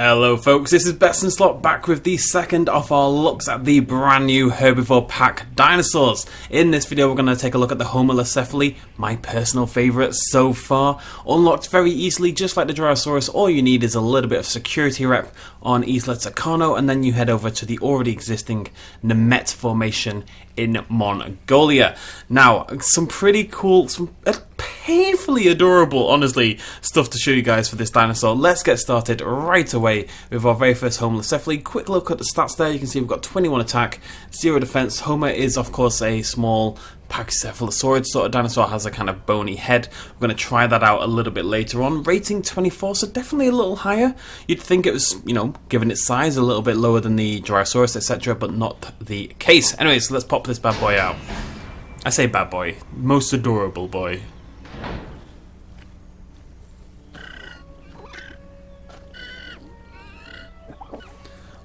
Hello folks, this is BestInSlot back with the second of our looks at the brand new Herbivore Pack dinosaurs. In this video we're going to take a look at the Homalocephale, my personal favourite so far. Unlocked very easily, just like the Jurasaurus. All you need is a little bit of security rep on Isla Tucano, and then you head over to the already existing Nemet formation in Mongolia. Now, some pretty cool, painfully adorable, honestly, stuff to show you guys for this dinosaur. Let's get started right away with our very first Homalocephale. Quick look at the stats there. You can see we've got 21 attack, 0 defense. Homer is, of course, a small pachycephalosaurid sort of dinosaur, has a kind of bony head. We're going to try that out a little bit later on. Rating 24, so definitely a little higher. You'd think it was, you know, given its size, a little bit lower than the Jurasaurus, etc., but not the case. Anyways, let's pop this bad boy out. I say bad boy, most adorable boy.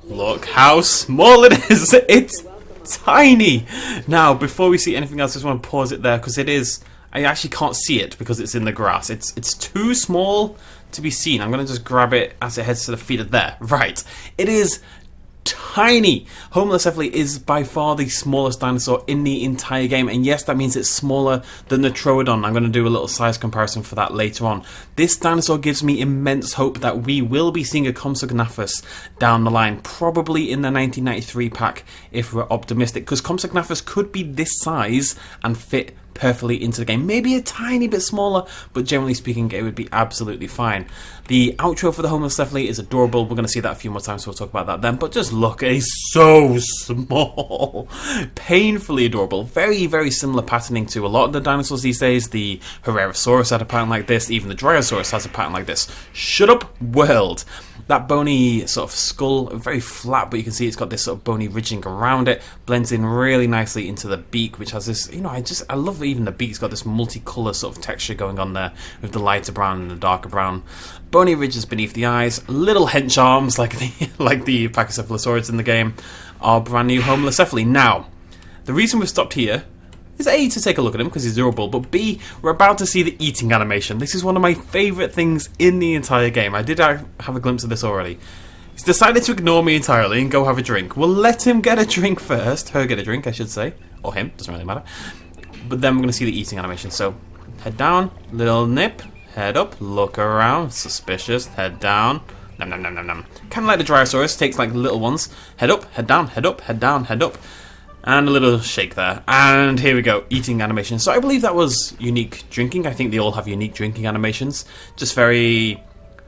Look how small it is! It's tiny! Now, before we see anything else, I just want to pause it there, because it is... I actually can't see it because it's in the grass. It's too small to be seen. I'm going to just grab it as it heads to the feeder there. Right. It is tiny! Homalocephale is by far the smallest dinosaur in the entire game, and yes, that means it's smaller than the Troodon. I'm going to do a little size comparison for that later on. This dinosaur gives me immense hope that we will be seeing a Compsognathus down the line, probably in the 1993 pack if we're optimistic, because Compsognathus could be this size and fit perfectly into the game. Maybe a tiny bit smaller, but generally speaking it would be absolutely fine. The outro for the Homalocephale is adorable. We're going to see that a few more times, so we'll talk about that then. But just look, it's so small. Painfully adorable. Very, very similar patterning to a lot of the dinosaurs these days. The Herbivore had a pattern like this. Even the Jurasaurus has a pattern like this. Shut up, world. That bony sort of skull, very flat, but you can see it's got this sort of bony ridging around it. Blends in really nicely into the beak, which has this, you know, I love even the beak's got this multicolour sort of texture going on there with the lighter brown and the darker brown. Bony ridges beneath the eyes, little hench arms like the Pachycephalosaurids in the game. Our brand new Homalocephale. Now, the reason we've stopped here is A, to take a look at him because he's durable, but B, we're about to see the eating animation. This is one of my favourite things in the entire game. I did have a glimpse of this already. He's decided to ignore me entirely and go have a drink. We'll let him get a drink first. Her get a drink, I should say. Or him, doesn't really matter. But then we're going to see the eating animation. So, head down, little nip, head up, look around, suspicious, head down. Nom nom nom nom nom. Kind of like the Jurasaurus, takes like little ones. Head up, head down, head up, head down, head up. And a little shake there. And here we go, eating animation. So I believe that was unique drinking. I think they all have unique drinking animations. Just very,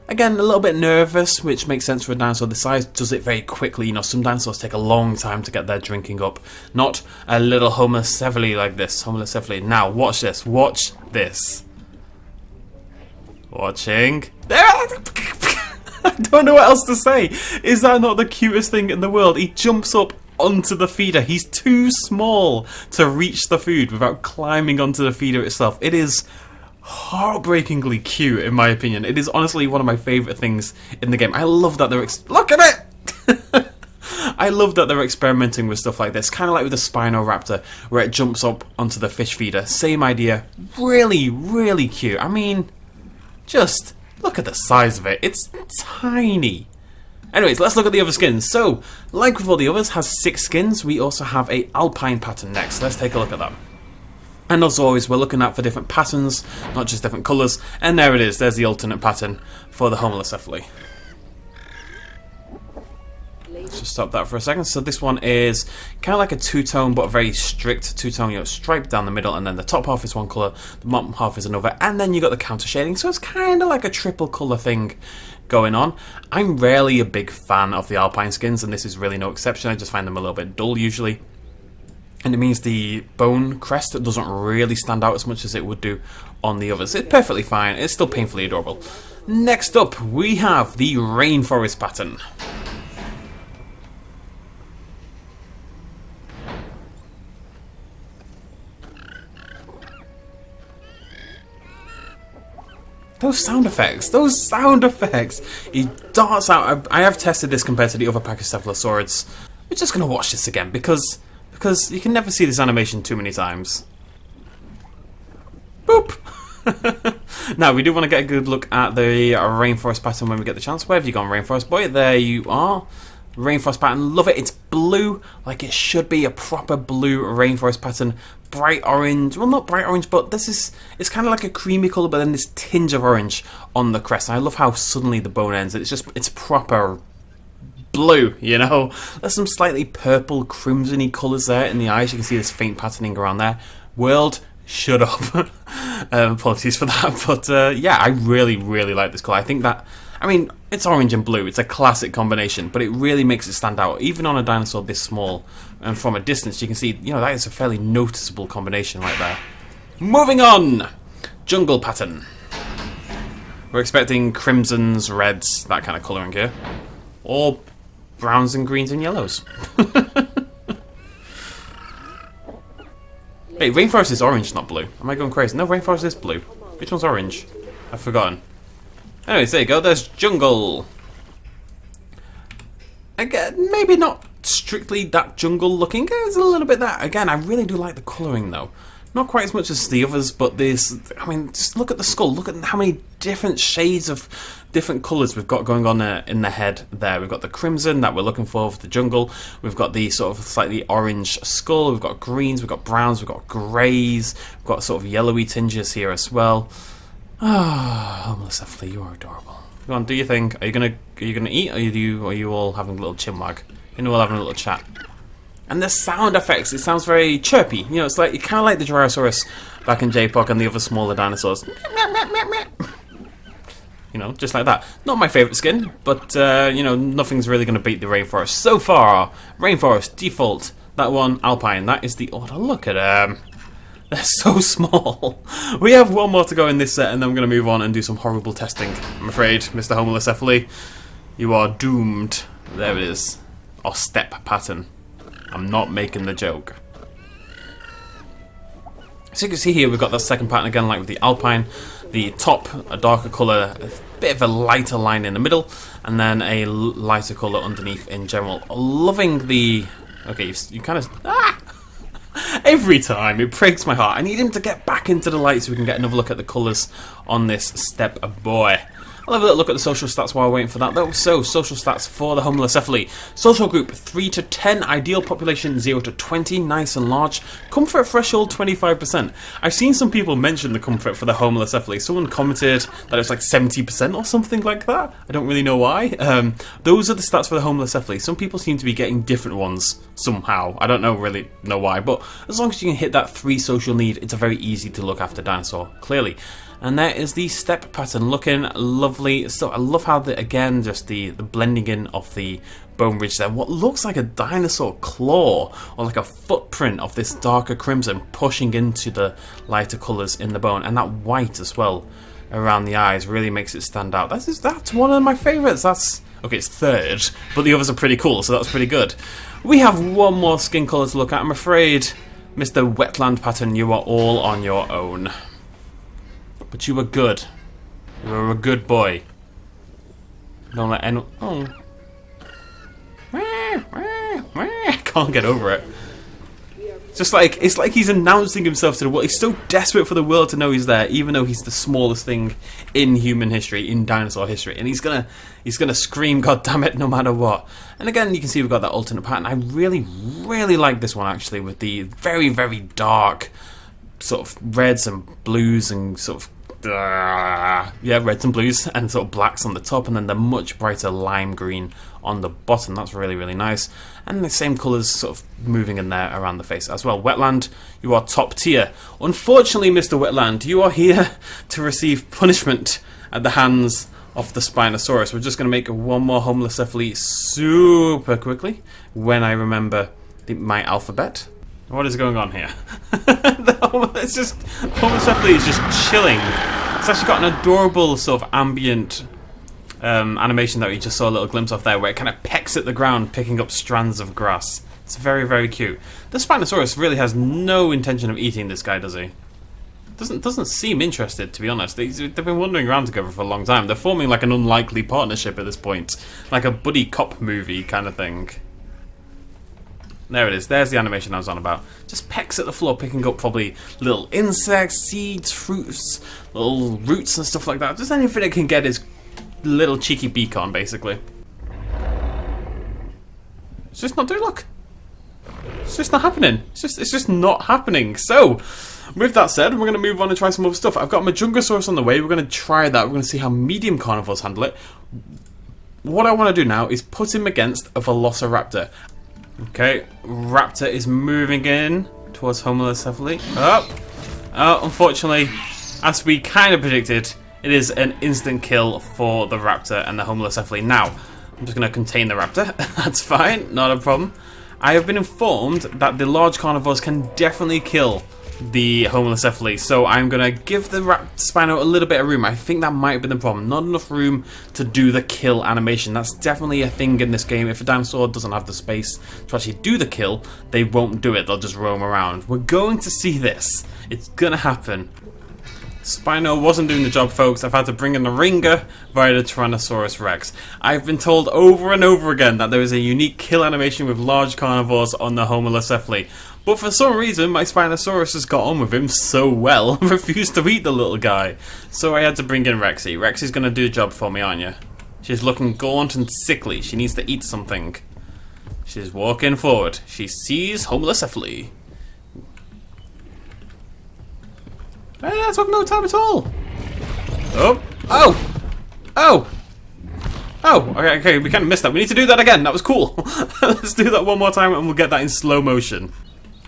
again, a little bit nervous, which makes sense for a dinosaur this size. Does it very quickly. You know, some dinosaurs take a long time to get their drinking up. Not a little Homalocephale like this. Homalocephale. Now, watch this. Watch this. Watching. I don't know what else to say. Is that not the cutest thing in the world? He jumps up onto the feeder. He's too small to reach the food without climbing onto the feeder itself. It is heartbreakingly cute, in my opinion. It is honestly one of my favourite things in the game. I love that they're look at it! I love that they're experimenting with stuff like this, kind of like with the Spinoraptor, where it jumps up onto the fish feeder. Same idea. Really, really cute. I mean, just look at the size of it. It's tiny. Anyways, let's look at the other skins. So, like with all the others, has 6 skins. We also have a alpine pattern next. Let's take a look at that. And as always, we're looking out for different patterns, not just different colours. And there it is. There's the alternate pattern for the Homalocephale. Let's just stop that for a second. So this one is kind of like a two-tone, but a very strict two-tone. You know, striped down the middle, and then the top half is one colour, the bottom half is another, and then you got the counter shading. So it's kind of like a triple colour thing going on. I'm rarely a big fan of the alpine skins, and this is really no exception. I just find them a little bit dull usually, and it means the bone crest doesn't really stand out as much as it would do on the others. It's perfectly fine. It's still painfully adorable. Next up, we have the rainforest pattern. Those sound effects! He darts out. I have tested this compared to the other Pachycephalosaurids. We're just going to watch this again because you can never see this animation too many times. Boop! Now, we do want to get a good look at the rainforest pattern when we get the chance. Where have you gone, rainforest boy? There you are. Rainforest pattern, love it. It's blue, like it should be, a proper blue rainforest pattern. Bright orange, well, not bright orange, but it's kind of like a creamy colour, but then this tinge of orange on the crest. And I love how suddenly the bone ends. It's proper blue, you know. There's some slightly purple, crimson-y colours there in the eyes. You can see this faint patterning around there. World, shut up. Apologies for that, but yeah, I really, really like this colour. I think that, I mean, it's orange and blue. It's a classic combination, but it really makes it stand out, even on a dinosaur this small. And from a distance, you can see, you know, that is a fairly noticeable combination right there. Moving on! Jungle pattern. We're expecting crimsons, reds, that kind of colouring here. Or browns and greens and yellows. Hey, rainforest is orange, not blue. Am I going crazy? No, rainforest is blue. Which one's orange? I've forgotten. Anyways, there you go. There's jungle. Again, maybe not strictly that jungle looking. There's a little bit that. Again, I really do like the colouring though. Not quite as much as the others, but this, I mean, just look at the skull. Look at how many different shades of different colours we've got going on in the head there. We've got the crimson that we're looking for the jungle. We've got the sort of slightly orange skull. We've got greens, we've got browns, we've got greys. We've got sort of yellowy tinges here as well. Ah, Homalocephale, you are adorable. Go on, do your thing. Are you gonna eat, or are you all having a little chinwag? You're all having a little chat. And the sound effects, it sounds very chirpy. You know, it's like kind of like the Jurasaurus back in J-Park and the other smaller dinosaurs. You know, just like that. Not my favourite skin, but you know, nothing's really going to beat the rainforest so far. Rainforest default. That one, alpine. That is the order. Look at them. They're so small. We have one more to go in this set, and then we're going to move on and do some horrible testing. I'm afraid, Mr. Homalocephale, you are doomed. There it is. Or step pattern. I'm not making the joke. So you can see here we've got that second pattern again, like with the alpine. The top, a darker colour, a bit of a lighter line in the middle, and then a lighter colour underneath in general. Loving the... Okay, you kind of... Ah! Every time, it breaks my heart. I need him to get back into the light so we can get another look at the colours on this step boy. I'll have a little look at the social stats while we're waiting for that though. So, social stats for the Homalocephale. Social group 3 to 10, ideal population 0 to 20, nice and large. Comfort threshold 25%. I've seen some people mention the comfort for the Homalocephale. Someone commented that it's like 70% or something like that. I don't really know why. Those are the stats for the Homalocephale. Some people seem to be getting different ones somehow. I don't really know why, but as long as you can hit that 3 social need, it's a very easy to look after dinosaur, clearly. And there is the step pattern, looking lovely. So I love how again, just the blending in of the bone ridge there. What looks like a dinosaur claw or like a footprint of this darker crimson pushing into the lighter colours in the bone, and that white as well around the eyes really makes it stand out. That's one of my favourites. That's okay. It's third, but the others are pretty cool, so that's pretty good. We have one more skin colour to look at. I'm afraid, Mr. Wetland pattern, you are all on your own. But you were good. You were a good boy. Don't let anyone... Oh. I can't get over it. It's like he's announcing himself to the world. He's so desperate for the world to know he's there, even though he's the smallest thing in human history, in dinosaur history. And he's gonna scream, God damn it, no matter what. And again, you can see we've got that alternate pattern. I really, really like this one actually, with the very, very dark sort of reds and blues and sort of yeah, reds and blues and sort of blacks on the top, and then the much brighter lime green on the bottom. That's really, really nice. And the same colours sort of moving in there around the face as well. Wetland, you are top tier. Unfortunately, Mr. Wetland, you are here to receive punishment at the hands of the Spinosaurus. We're just going to make one more Homalocephale super quickly when I remember my alphabet. What is going on here? It's just Homalocephale is just chilling. It's actually got an adorable sort of ambient animation that we just saw a little glimpse of there, where it kind of pecks at the ground, picking up strands of grass. It's very, very cute. The Spinosaurus really has no intention of eating this guy, does he? Doesn't seem interested, to be honest. They've been wandering around together for a long time. They're forming like an unlikely partnership at this point, like a buddy cop movie kind of thing. There it is. There's the animation I was on about. Just pecks at the floor, picking up probably little insects, seeds, fruits, little roots and stuff like that. Just anything it can get its little cheeky beak on, basically. It's just not doing. Look, it's just not happening. It's just not happening. So, with that said, we're going to move on and try some other stuff. I've got my Majungasaurus on the way. We're going to try that. We're going to see how medium carnivores handle it. What I want to do now is put him against a Velociraptor. Okay, Raptor is moving in towards Homalocephale. Oh, unfortunately, as we kind of predicted, it is an instant kill for the Raptor and the Homalocephale. Now, I'm just going to contain the Raptor. That's fine, not a problem. I have been informed that the large carnivores can definitely kill the Homalocephale, so I'm going to give the Spino a little bit of room. I think that might be the problem. Not enough room to do the kill animation. That's definitely a thing in this game. If a dinosaur doesn't have the space to actually do the kill, they won't do it. They'll just roam around. We're going to see this. It's going to happen. Spino wasn't doing the job, folks. I've had to bring in the ringer via the Tyrannosaurus Rex. I've been told over and over again that there is a unique kill animation with large carnivores on the Homalocephale. But for some reason, my Spinosaurus has got on with him so well, refused to eat the little guy. So I had to bring in Rexy. Rexy's going to do the job for me, aren't you? She's looking gaunt and sickly. She needs to eat something. She's walking forward. She sees Homalocephale. That took no time at all. Okay, we kind of missed that. We need to do that again. That was cool. Let's do that one more time and we'll get that in slow motion.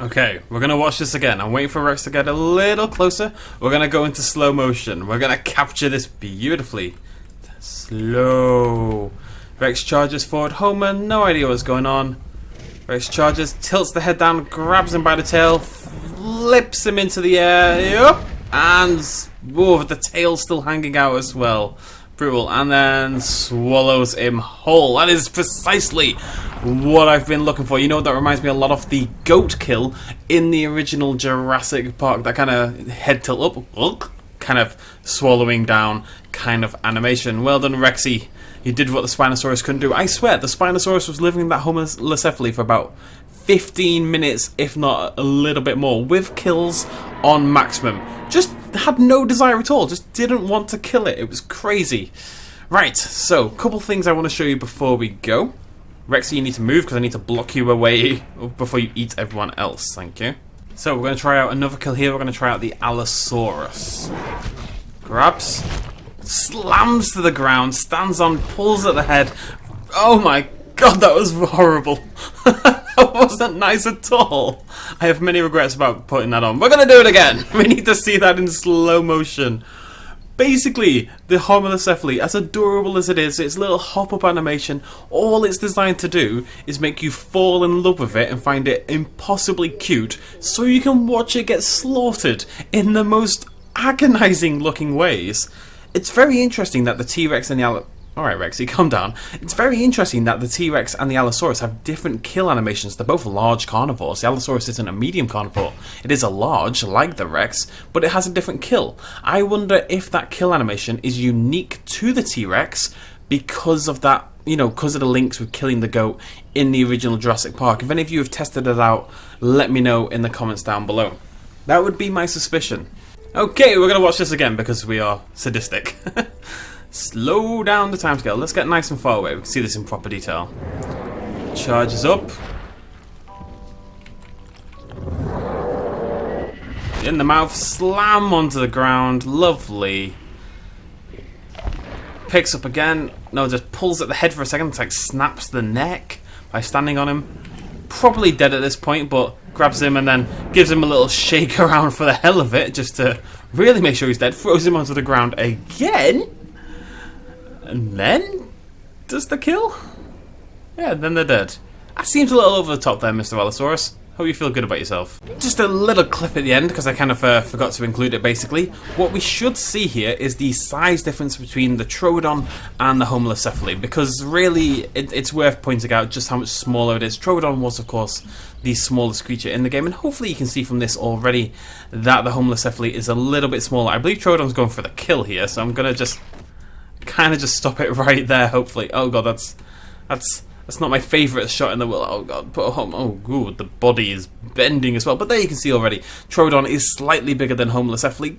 Okay, we're going to watch this again. I'm waiting for Rex to get a little closer. We're going to go into slow motion. We're going to capture this beautifully. Slow. Rex charges forward. Homer, no idea what's going on. Rex charges, tilts the head down, grabs him by the tail, flips him into the air. Yep. And whoa, the tail's still hanging out as well. Brutal. And then swallows him whole. That is precisely what I've been looking for. You know, that reminds me a lot of the goat kill in the original Jurassic Park. That kind of head tilt up, kind of swallowing down kind of animation. Well done, Rexy. You did what the Spinosaurus couldn't do. I swear, the Spinosaurus was living in that Homalocephale for about 15 minutes, if not a little bit more, with kills on maximum. Just had no desire at all, just didn't want to kill it. It was crazy. Right, so, a couple things I want to show you before we go. Rexy, you need to move because I need to block you away before you eat everyone else. Thank you. So, we're going to try out another kill here. We're going to try out the Allosaurus. Grabs, slams to the ground, stands on, pulls at the head. Oh my god, that was horrible. That wasn't nice at all. I have many regrets about putting that on. We're going to do it again. We need to see that in slow motion. Basically, the Homalocephale, as adorable as it is, its little hop-up animation, all it's designed to do is make you fall in love with it and find it impossibly cute, so you can watch it get slaughtered in the most agonizing looking ways. It's very interesting that the T-Rex and the Alright, Rexy, calm down. It's very interesting that the T-Rex and the Allosaurus have different kill animations. They're both large carnivores. The Allosaurus isn't a medium carnivore. It is a large, like the Rex, but it has a different kill. I wonder if that kill animation is unique to the T-Rex because of that, you know, because of the links with killing the goat in the original Jurassic Park. If any of you have tested it out, let me know in the comments down below. That would be my suspicion. Okay, we're going to watch this again because we are sadistic. Slow down the timescale. Let's get nice and far away. We can see this in proper detail. Charges up. In the mouth, slam onto the ground. Lovely. Picks up again. No, just pulls at the head for a second. It's like snaps the neck by standing on him. Probably dead at this point, but grabs him and then gives him a little shake around for the hell of it, just to really make sure he's dead. Throws him onto the ground again. And then does the kill? Yeah, then they're dead. That seems a little over the top there, Mr. Allosaurus. Hope you feel good about yourself. Just a little clip at the end, because I kind of forgot to include it basically. What we should see here is the size difference between the Troodon and the Homalocephale, because really it's worth pointing out just how much smaller it is. Troodon was, of course, the smallest creature in the game, and hopefully you can see from this already that the Homalocephale is a little bit smaller. I believe Troodon's going for the kill here, so I'm going to just kind of just stop it right there, hopefully. Oh god, that's That's not my favourite shot in the world. Oh god, oh good, the body is bending as well. But there you can see already, Troodon is slightly bigger than Homalocephale,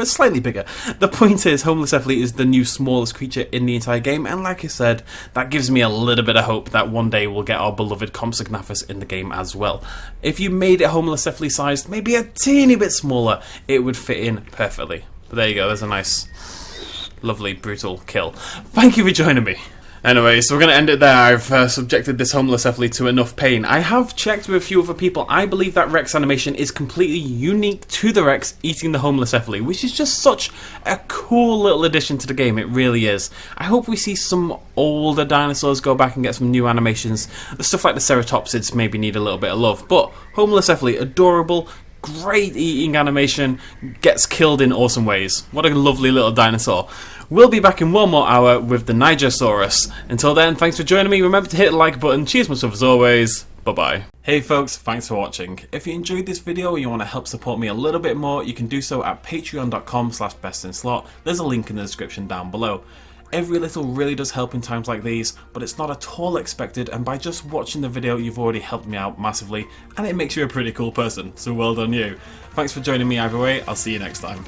slightly bigger. The point is, Homalocephale is the new smallest creature in the entire game, and like I said, that gives me a little bit of hope that one day we'll get our beloved Compsognathus in the game as well. If you made it Homalocephale sized, maybe a teeny bit smaller, it would fit in perfectly. But there you go, there's a nice, lovely, brutal kill. Thank you for joining me. Anyway, so we're going to end it there. I've subjected this Homalocephale to enough pain. I have checked with a few other people. I believe that Rex animation is completely unique to the Rex eating the Homalocephale, which is just such a cool little addition to the game. It really is. I hope we see some older dinosaurs go back and get some new animations. The stuff like the Ceratopsids maybe need a little bit of love, but Homalocephale, adorable, great eating animation, gets killed in awesome ways. What a lovely little dinosaur. We'll be back in one more hour with the Nigersaurus. Until then, thanks for joining me. Remember to hit the like button. Cheers much love as always. Bye-bye. Hey folks, thanks for watching. If you enjoyed this video and you want to help support me a little bit more, you can do so at patreon.com/bestinslot. There's a link in the description down below. Every little really does help in times like these, but it's not at all expected, and by just watching the video you've already helped me out massively, and it makes you a pretty cool person, so well done you. Thanks for joining me either way, I'll see you next time.